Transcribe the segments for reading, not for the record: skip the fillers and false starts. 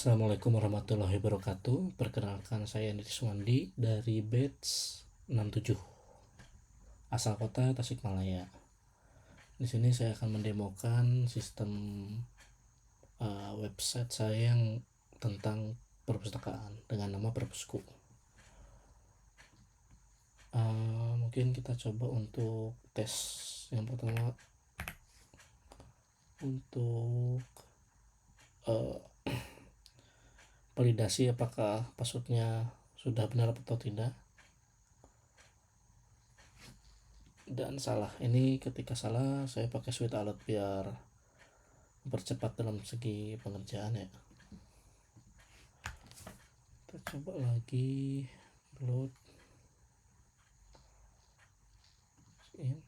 Assalamualaikum warahmatullahi wabarakatuh. Perkenalkan, saya Andri Suwandi dari batch 67, asal kota Tasikmalaya. Di sini saya akan mendemokan sistem website saya yang tentang perpustakaan dengan nama Perpusku. Mungkin kita coba untuk tes. Yang pertama, untuk validasi apakah passwordnya sudah benar atau tidak. Dan salah, ini ketika salah saya pakai suite alert biar mempercepat dalam segi pengerjaan ya. Kita coba lagi load in.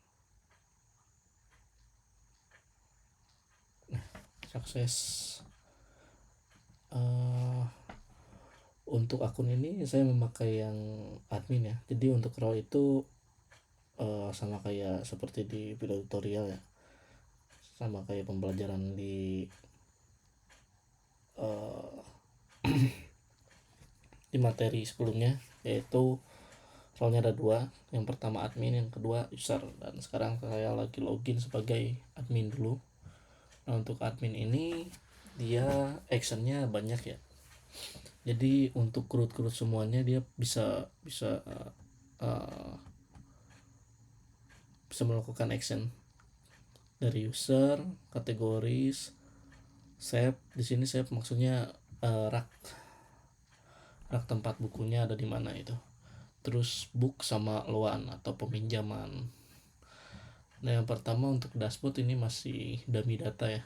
Nah, sukses. Untuk akun ini saya memakai yang admin ya, jadi untuk role itu sama kayak seperti di video tutorial ya, sama kayak pembelajaran di di materi sebelumnya, yaitu role-nya ada dua, yang pertama admin, yang kedua user. Dan sekarang saya lagi login sebagai admin dulu. Nah, untuk admin ini dia actionnya banyak ya, jadi untuk root semuanya dia bisa melakukan action dari user, kategoris, save. Di sini save maksudnya rak tempat bukunya ada di mana itu. Terus book sama loan atau peminjaman. Nah, yang pertama untuk dashboard ini masih dummy data ya.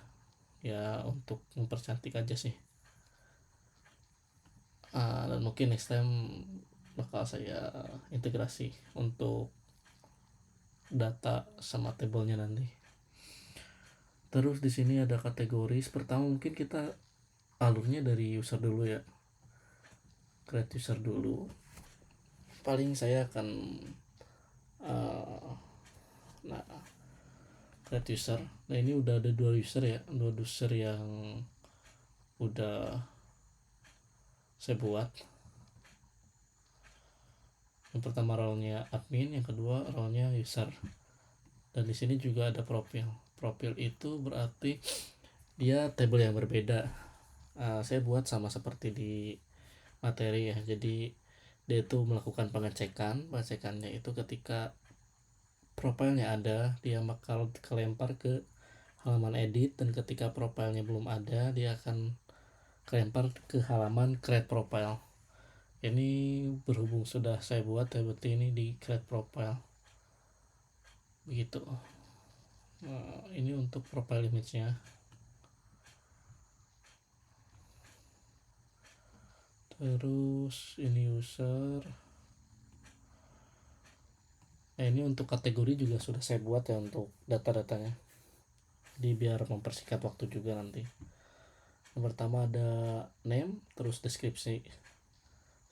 Ya untuk mempercantik aja sih. Dan mungkin next time bakal saya integrasi untuk data sama tabelnya nanti. Terus di sini ada kategori. Pertama mungkin kita alurnya dari user dulu ya. Create user dulu. Paling saya akan create user. Nah, ini udah ada dua user ya, dua user yang udah saya buat. Yang pertama role-nya admin, yang kedua role-nya user. Dan di sini juga ada profil. Profil itu berarti dia table yang berbeda. Saya buat sama seperti di materi ya. Jadi dia itu melakukan pengecekannya itu ketika profilnya ada, dia bakal kelempar ke halaman edit, dan ketika profilnya belum ada dia akan kelempar ke halaman create profile. Ini berhubung sudah saya buat ya, berarti ini di create profile begitu. Ini untuk profile image-nya. Terus ini user. Nah, ini untuk kategori juga sudah saya buat ya untuk data-datanya. Jadi biar mempersingkat waktu juga nanti. Yang pertama ada name, terus deskripsi.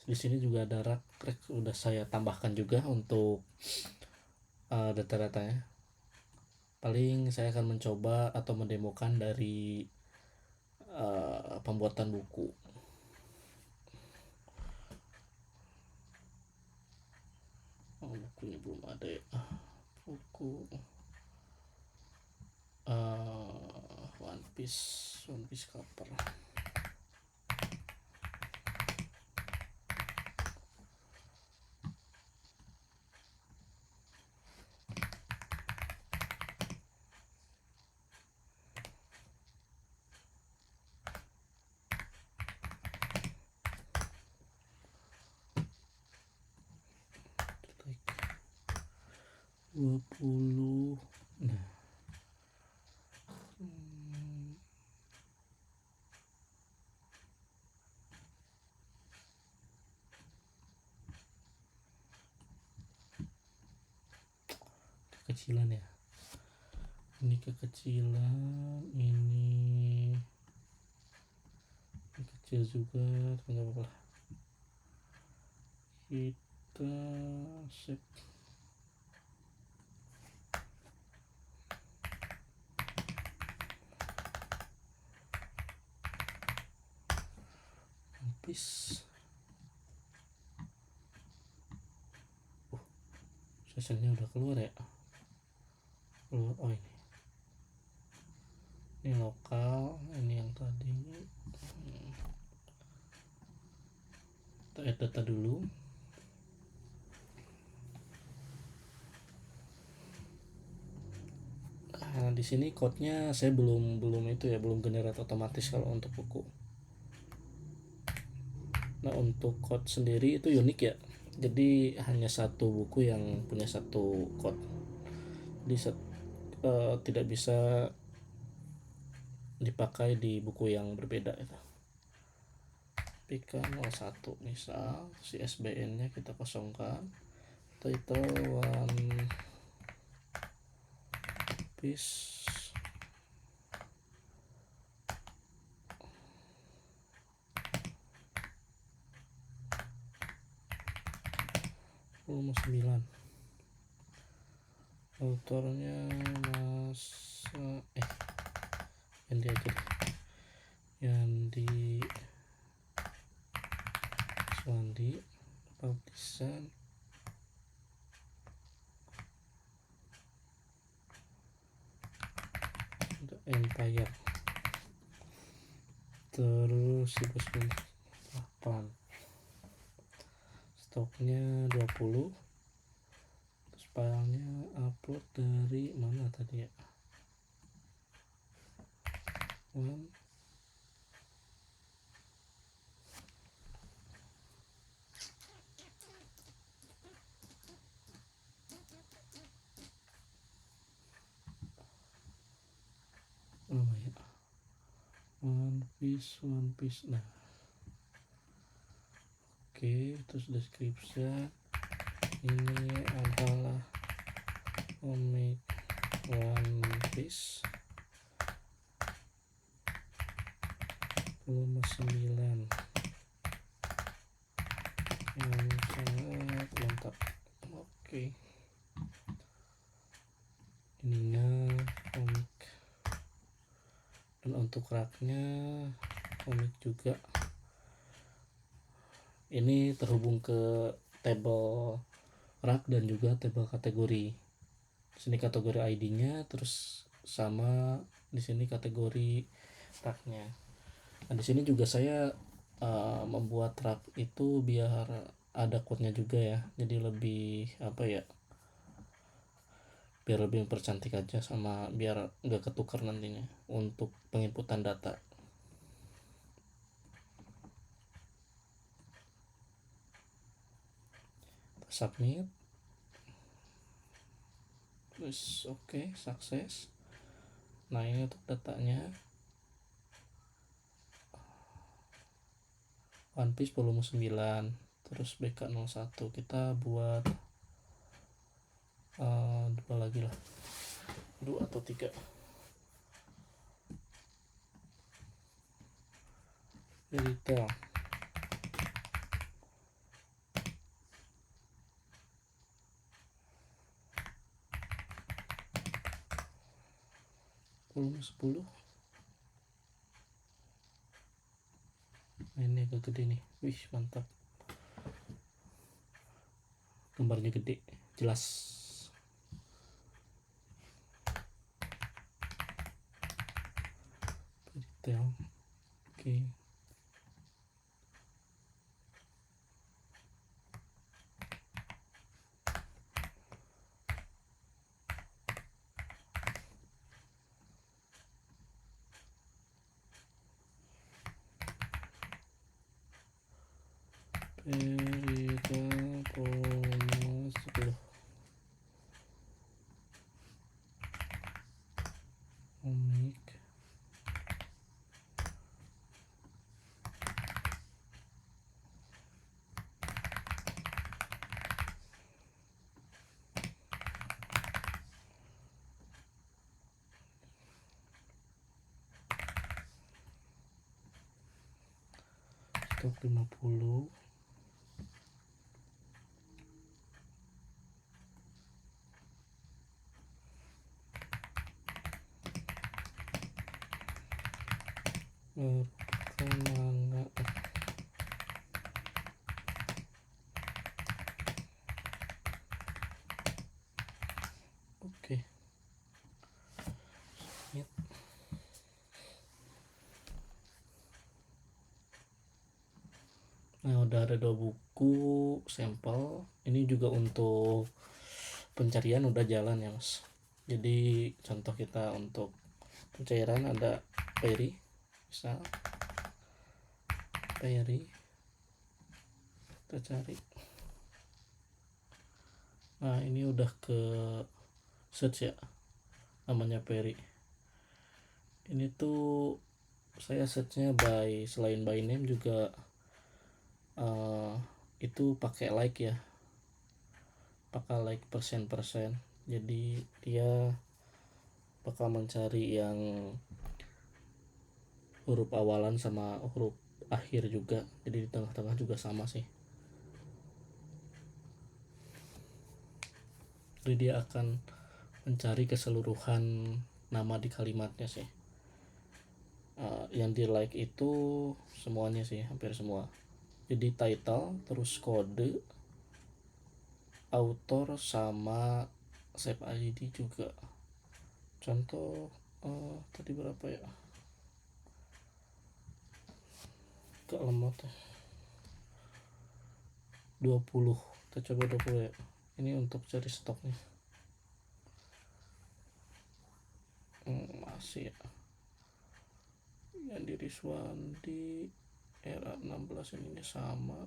Di sini juga ada rak udah saya tambahkan juga untuk data-datanya. Paling saya akan mencoba atau mendemokan dari pembuatan buku. Bukunya belum ada ya. Buku One Piece cover. Like 20. Nah, kekecilan ya, ini kekecilan, ini kecil juga, nggak apa-apa lah. Kita save. Piece. Seasonnya udah keluar ya, keluar. Oh ini lokal, ini yang tadi. Kita add data dulu. Nah, di sini code-nya saya belum itu ya, belum generate otomatis kalau untuk buku. Nah, untuk code sendiri itu unik ya. Jadi hanya satu buku yang punya satu code. Jadi tidak bisa dipakai di buku yang berbeda itu. PK 01 misal, si SBN-nya kita kosongkan. Title one piece. Volume 9. Autornya Mas Yandi aja deh. Yandi Swandi. Publisher Empire. Terus 8. Stoknya 20. Terus filenya upload dari mana tadi ya? One. Oh ya, One Piece. Nah, oke. Terus description ini adalah komik One Piece volume 9 yang sangat mantap. Oke, ininya komik, dan untuk raknya komik juga. Ini terhubung ke table rak dan juga table kategori. Sini kategori ID-nya, terus sama di sini kategori raknya. Nah, di sini juga saya membuat rak itu biar ada code-nya juga ya. Jadi lebih biar lebih mempercantik aja, sama biar nggak ketukar nantinya untuk penginputan data. Submit. Terus oke, sukses. Nah, ini untuk datanya One Piece volume 9, terus BK01 kita buat 2 lagi lah, 2 atau 3. Detail volume 10. Nah, ini agak gede nih. Wih, mantap, gambarnya gede, jelas. Detail oke. Perita volume 10 komik. Stok 50. Manga Nah, udah ada 2 buku sampel. Ini juga untuk pencarian udah jalan ya mas. Jadi contoh kita untuk pencairan ada Peri, misal Peri, kita cari. Nah ini udah ke search ya, namanya Peri. Ini tuh saya searchnya selain by name juga itu pakai like ya, pakai like persen. Jadi dia bakal mencari yang huruf awalan sama huruf akhir juga, jadi di tengah-tengah juga sama sih. Jadi dia akan mencari keseluruhan nama di kalimatnya sih. Yang di like itu semuanya sih, hampir semua. Jadi title, terus kode, author, sama save ID juga. Contoh tadi berapa ya, gak lemot ya, 20. Kita coba 20 ya. Ini untuk cari stoknya. Masih ya, yang di Riswandi era 16 ininya sama.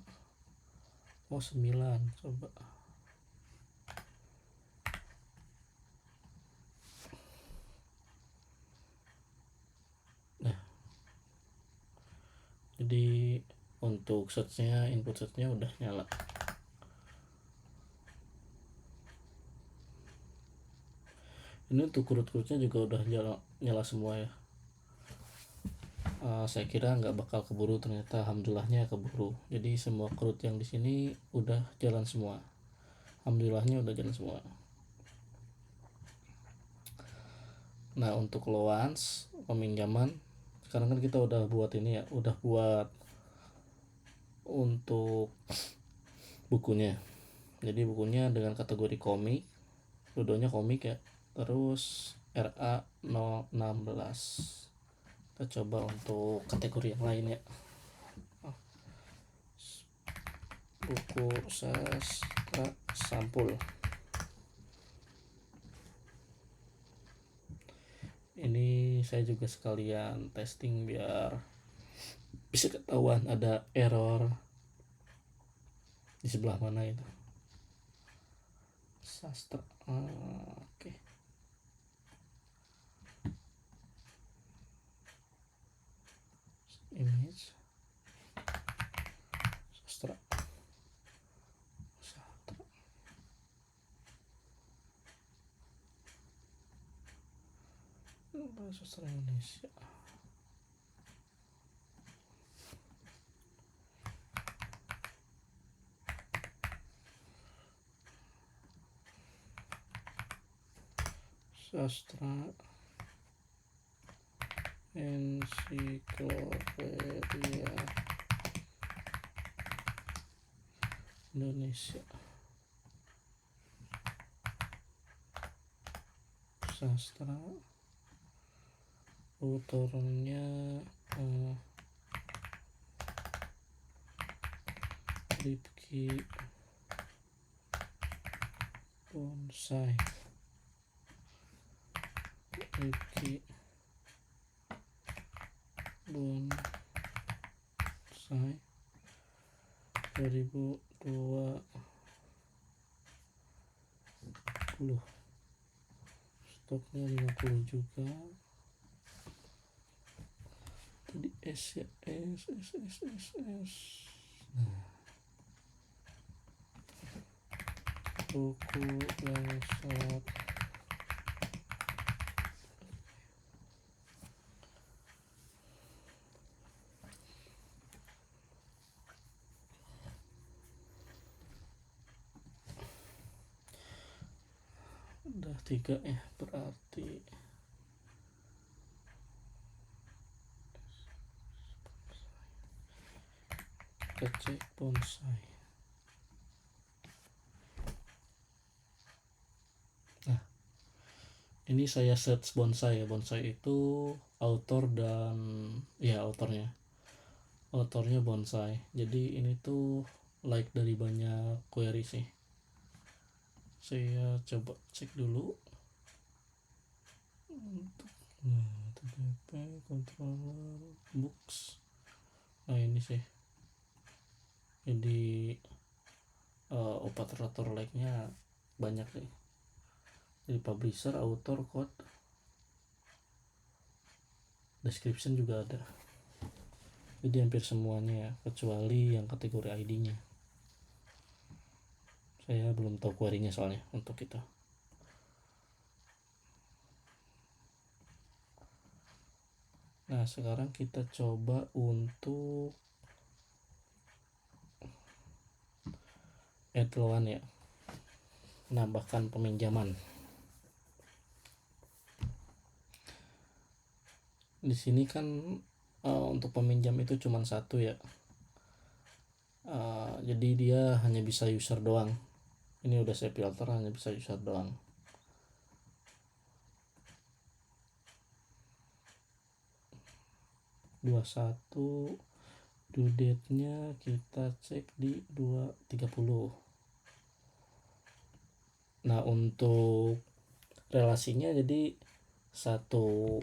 9 coba. Nah jadi untuk searchnya, input searchnya udah nyala. Ini untuk kurut-kurutnya juga udah nyala semua ya. Saya kira nggak bakal keburu, ternyata alhamdulillahnya keburu. Jadi semua kurut yang di sini udah jalan semua, alhamdulillahnya udah jalan semua. Nah untuk loans peminjaman, sekarang kan kita udah buat ini ya, udah buat untuk bukunya. Jadi bukunya dengan kategori komik, judulnya komik ya, terus RA 016. Kita coba untuk kategori yang lain ya, buku sastra sampul. Ini saya juga sekalian testing biar bisa ketahuan ada error di sebelah mana itu. Sastra, oke. Image, sastra, sastra Indonesia. Sastra ensiklopedia Indonesia. Sastra, autornya Rifki Bonsai. Rifki Bonsai 2020, stoknya 50 juga. Tadi S ya, S. Nah, buku yang sangat udah 3 ya, berarti kita cek bonsai. Nah ini saya search bonsai ya. Bonsai itu author dan ya autornya autornya bonsai. Jadi ini tuh like dari banyak query sih. Saya coba cek dulu untuk TTP controller books. Nah ini sih, jadi operator like-nya banyak sih. Jadi publisher, author, code, description juga ada. Jadi hampir semuanya ya, kecuali yang kategori ID-nya. Saya belum tahu query-nya soalnya untuk kita. Nah sekarang kita coba untuk add loan ya, menambahkan peminjaman. Di sini kan untuk peminjam itu cuma satu ya, jadi dia hanya bisa user doang. Ini udah saya filter, hanya bisa user doang. Dua satu due date nya kita cek di 2.30. Nah untuk relasinya jadi satu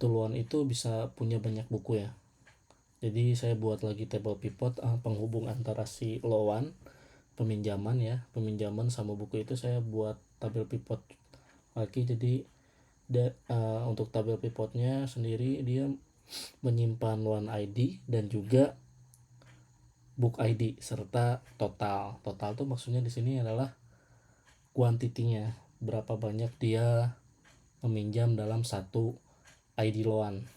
loan itu bisa punya banyak buku ya. Jadi saya buat lagi table pivot penghubung antara si loan peminjaman sama buku itu. Saya buat tabel pivot lagi. Jadi untuk tabel pivotnya sendiri dia menyimpan loan ID dan juga book ID serta total tuh maksudnya di sini adalah kuantitinya, berapa banyak dia meminjam dalam satu ID loan.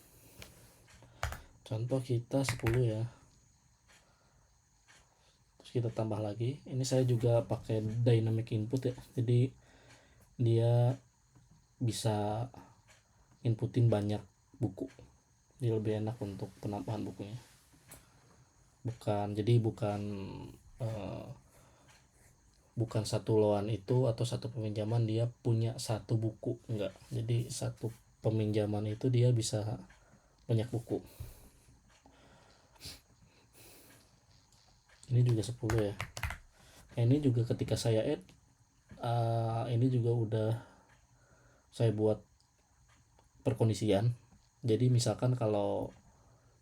Contoh kita 10 ya, terus kita tambah lagi. Ini saya juga pakai dynamic input ya, jadi dia bisa inputin banyak buku, jadi lebih enak untuk penambahan bukunya. Bukan satu loan itu atau satu peminjaman dia punya satu buku, enggak. Jadi satu peminjaman itu dia bisa banyak buku. Ini juga 10 ya. Ini juga ketika saya add ini juga udah saya buat perkondisian. Jadi misalkan kalau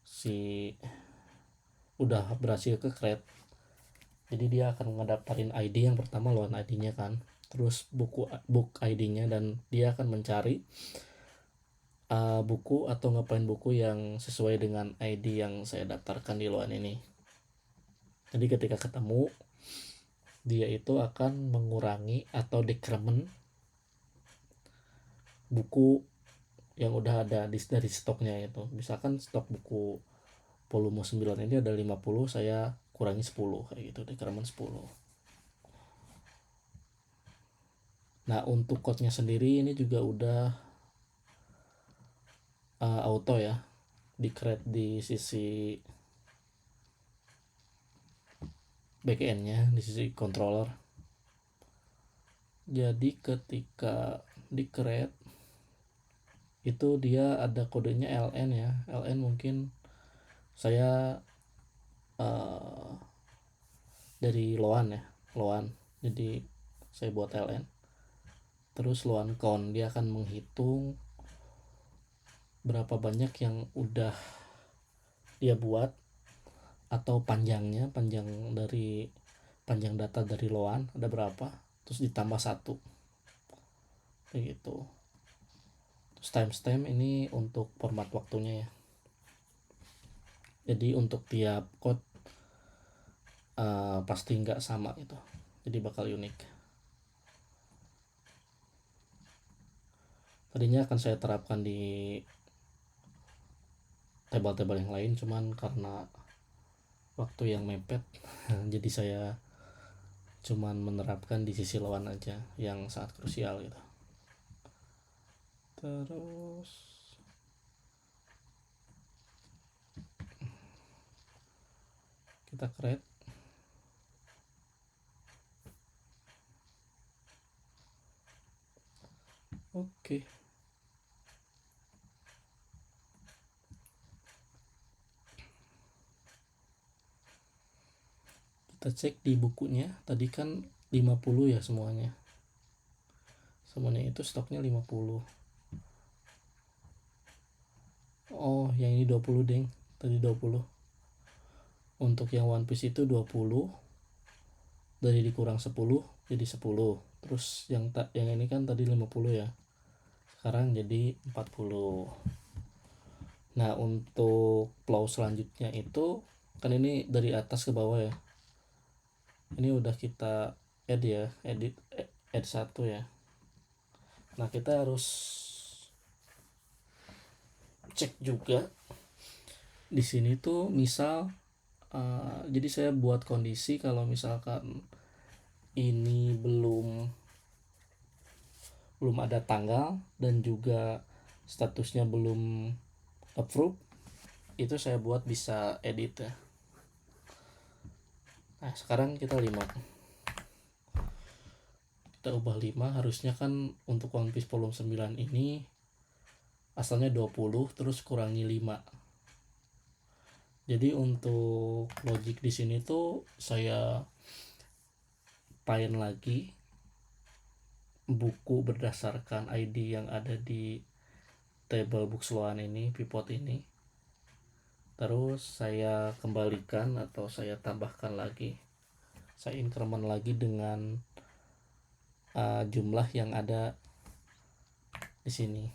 si udah berhasil ke create, jadi dia akan ngedaftarin ID yang pertama loan ID-nya kan, terus book ID-nya, dan dia akan mencari buku atau ngapain buku yang sesuai dengan ID yang saya daftarkan di loan ini. Jadi ketika ketemu, dia itu akan mengurangi atau decrement buku yang udah ada dari stoknya itu. Misalkan stok buku volume 9 ini ada 50, saya kurangi 10 kayak gitu, decrement 10. Nah untuk code-nya sendiri ini juga udah auto ya, di create di sisi backend-nya, di sisi controller. Jadi ketika di create itu dia ada kodenya LN ya. LN mungkin saya dari loan ya, loan. Jadi saya buat LN. Terus loan count, dia akan menghitung berapa banyak yang udah dia buat atau panjang data dari loan ada berapa, terus ditambah 1 kayak gitu. Terus timestamp ini untuk format waktunya ya. Jadi untuk tiap code pasti nggak sama itu, jadi bakal unik. Tadinya akan saya terapkan di table-table yang lain, cuman karena waktu yang mepet jadi saya cuman menerapkan di sisi lawan aja yang sangat krusial gitu. Terus kita create. Oke. kita cek di bukunya tadi kan 50 ya semuanya itu stoknya 50. Oh yang ini 20 deng, tadi 20. Untuk yang One Piece itu 20, dari dikurang 10 jadi 10. Terus yang ini kan tadi 50 ya, sekarang jadi 40. Nah untuk flow selanjutnya itu kan ini dari atas ke bawah ya, ini udah kita add satu ya. Nah kita harus cek juga di sini tuh misal jadi saya buat kondisi kalau misalkan ini belum ada tanggal dan juga statusnya belum approve, itu saya buat bisa edit ya. Nah sekarang kita 5, kita ubah 5. Harusnya kan untuk One Piece volume 9 ini asalnya 20 terus kurangi 5. Jadi untuk logic di sini tuh saya paint lagi buku berdasarkan ID yang ada di table Booksloan ini, pivot ini. Terus saya kembalikan atau saya tambahkan lagi, saya increment lagi dengan jumlah yang ada di sini,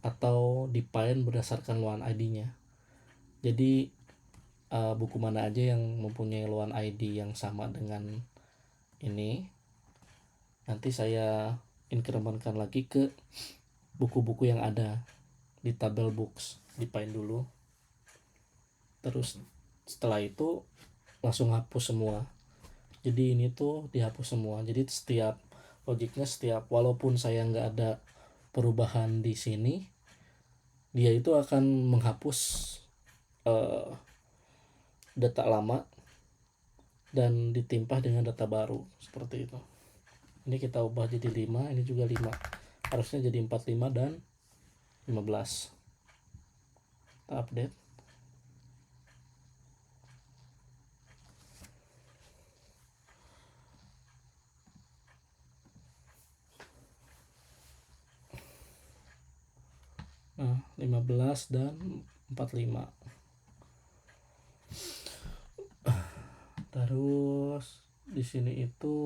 atau di paint berdasarkan loan ID-nya. Jadi buku mana aja yang mempunyai loan ID yang sama dengan ini, nanti saya incrementkan lagi ke buku-buku yang ada di tabel books, di paint dulu. Terus setelah itu langsung hapus semua. Jadi ini tuh dihapus semua. Jadi setiap logiknya, walaupun saya nggak ada perubahan di sini, dia itu akan menghapus data lama dan ditimpah dengan data baru seperti itu. Ini kita ubah jadi 5, ini juga 5. Harusnya jadi 45 dan 15. Kita update. Nah, 15 dan 45. Terus di sini itu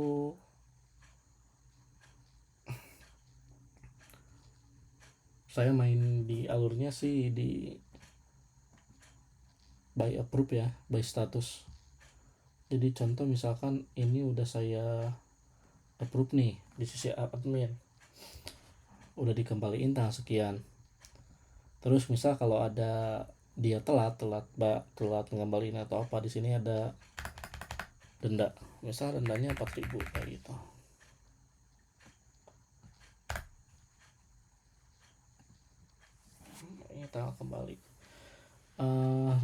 saya main di alurnya sih di by approve ya, by status. Jadi contoh misalkan ini udah saya approve nih di sisi admin, udah dikembaliin tanggal sekian. Terus misal kalau ada dia telat ngembaliin atau apa, di sini ada denda, misal dendanya 4.000 kayak gitu. Ini tanggal kembali.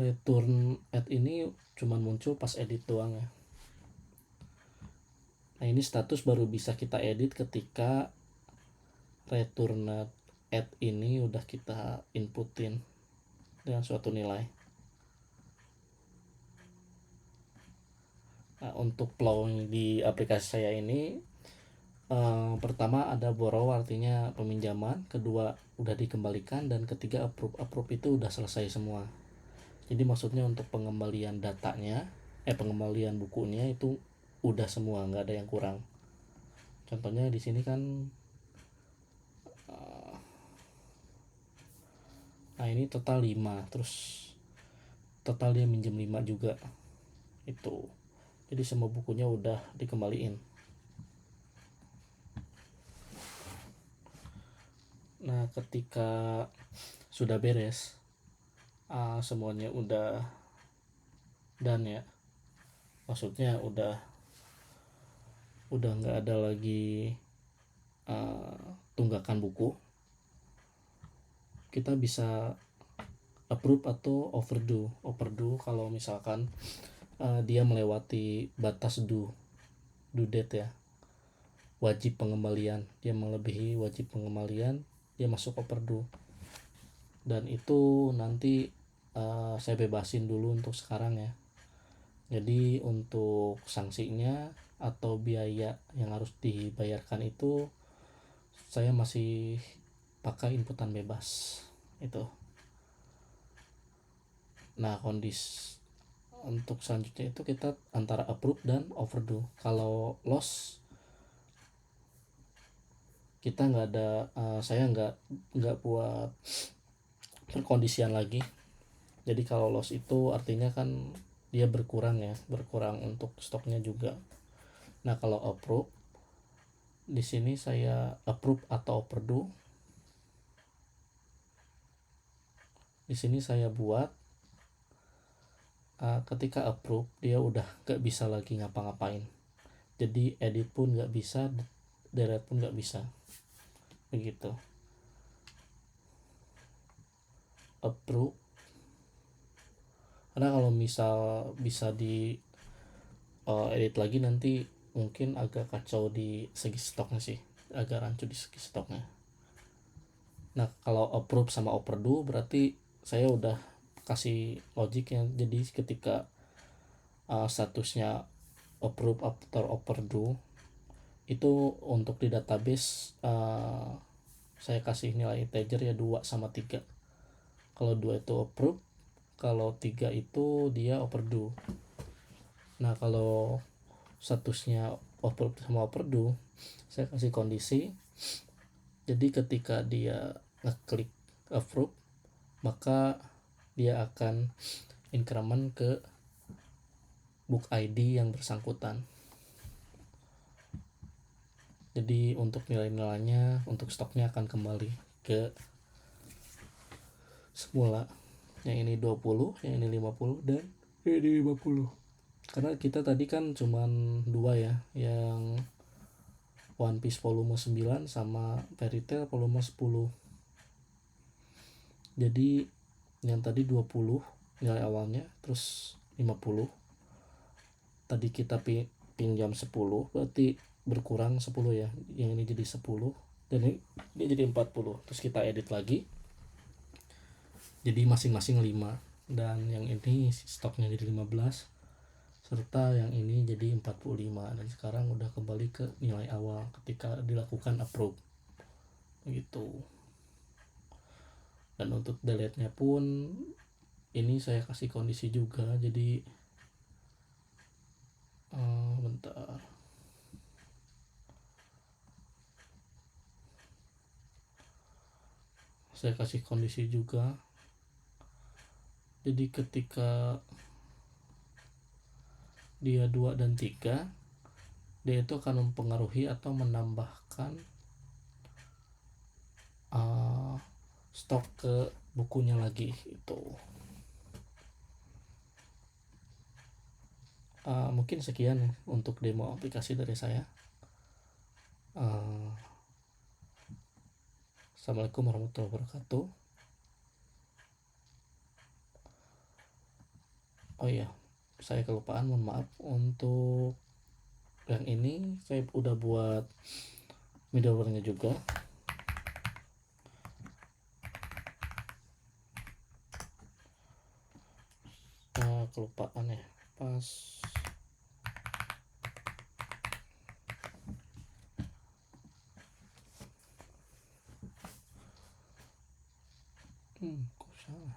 Return add ini cuman muncul pas edit doang ya. Nah ini status baru bisa kita edit ketika return add ini udah kita inputin dengan suatu nilai. Nah untuk flow di aplikasi saya ini, pertama ada borrow artinya peminjaman, kedua udah dikembalikan, dan ketiga approve itu udah selesai semua. Jadi maksudnya untuk pengembalian datanya, pengembalian bukunya itu udah semua, nggak ada yang kurang. Contohnya di sini kan, nah ini total 5, terus total dia minjem 5 juga itu. Jadi semua bukunya udah dikembaliin. Nah ketika sudah beres, semuanya udah done ya, maksudnya udah nggak ada lagi tunggakan buku, kita bisa approve atau overdue kalau misalkan dia melewati batas due date ya, wajib pengembalian, dia melebihi wajib pengembalian, dia masuk overdue. Dan itu nanti saya bebasin dulu untuk sekarang ya, Jadi untuk sanksinya atau biaya yang harus dibayarkan itu saya masih pakai inputan bebas itu. Nah, kondisi untuk selanjutnya itu kita antara approve dan overdue. Kalau loss kita nggak ada, saya nggak buat perkondisian lagi. Jadi kalau loss itu artinya kan dia berkurang ya, berkurang untuk stoknya juga. Nah, kalau approve di sini saya approve atau overdue. Di sini saya buat ketika approve dia udah nggak bisa lagi ngapa-ngapain. Jadi edit pun nggak bisa, delete pun nggak bisa. Begitu. Approve. Karena kalau misal bisa di edit lagi nanti mungkin agak kacau di segi stoknya sih, agak rancu di segi stoknya. Nah, kalau approve sama overdue berarti saya udah kasih logiknya. Jadi ketika statusnya approve after overdue itu untuk di database saya kasih nilai integer ya 2 sama 3. Kalau 2 itu approve, kalau 3 itu dia overdue. Nah, kalau statusnya approve sama overdue saya kasih kondisi. Jadi ketika dia ngeklik approve maka dia akan increment ke book ID yang bersangkutan. Jadi untuk nilai-nilainya untuk stoknya akan kembali ke semula. Yang ini 20, yang ini 50 dan yang ini 50. Karena kita tadi kan cuman 2 ya, yang One Piece volume 9 sama Fairy Tail volume 10. Jadi yang tadi 20 nilai awalnya, terus 50. Tadi kita pinjam 10, berarti berkurang 10 ya. Yang ini jadi 10 dan ini dia jadi 40. Terus kita edit lagi. Jadi masing-masing 5 dan yang ini stoknya jadi 15 serta yang ini jadi 45 dan sekarang udah kembali ke nilai awal ketika dilakukan approve gitu. Dan untuk delete nya pun ini saya kasih kondisi juga. Jadi bentar, saya kasih kondisi juga. Jadi ketika dia 2 dan 3 dia itu akan mempengaruhi atau menambahkan stok ke bukunya lagi itu. Mungkin sekian ya untuk demo aplikasi dari saya. Assalamualaikum warahmatullahi wabarakatuh. Oh iya, saya kelupaan, mohon maaf. Untuk yang ini saya udah buat middleware-nya juga. Kelupaan ya, pas kok salah.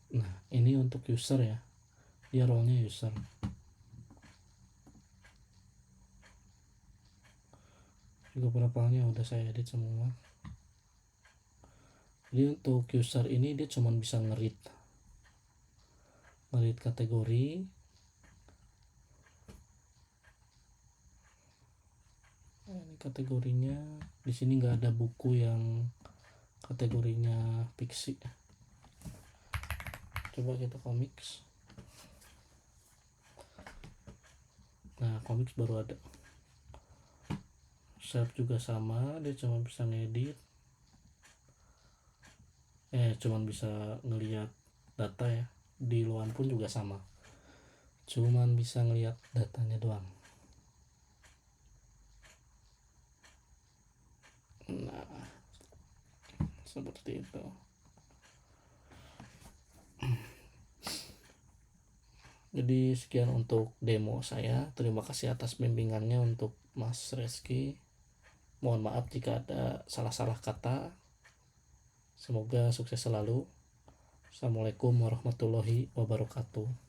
Nah, ini untuk user ya, dia role-nya user. Juga beberapa halnya udah saya edit semua. Jadi untuk user ini dia cuma bisa ngerit kategori. Ini kategorinya di sini nggak ada buku yang kategorinya fiksi. Coba kita comics. Nah, comics baru ada. Shelf juga sama, dia cuma bisa ngedit. cuman bisa ngelihat data ya, di luar pun juga sama, cuman bisa ngelihat datanya doang. Nah, seperti itu. Jadi sekian untuk demo saya. Terima kasih atas bimbingannya untuk Mas Reski. Mohon maaf jika ada salah-salah kata. Semoga sukses selalu. Assalamualaikum warahmatullahi wabarakatuh.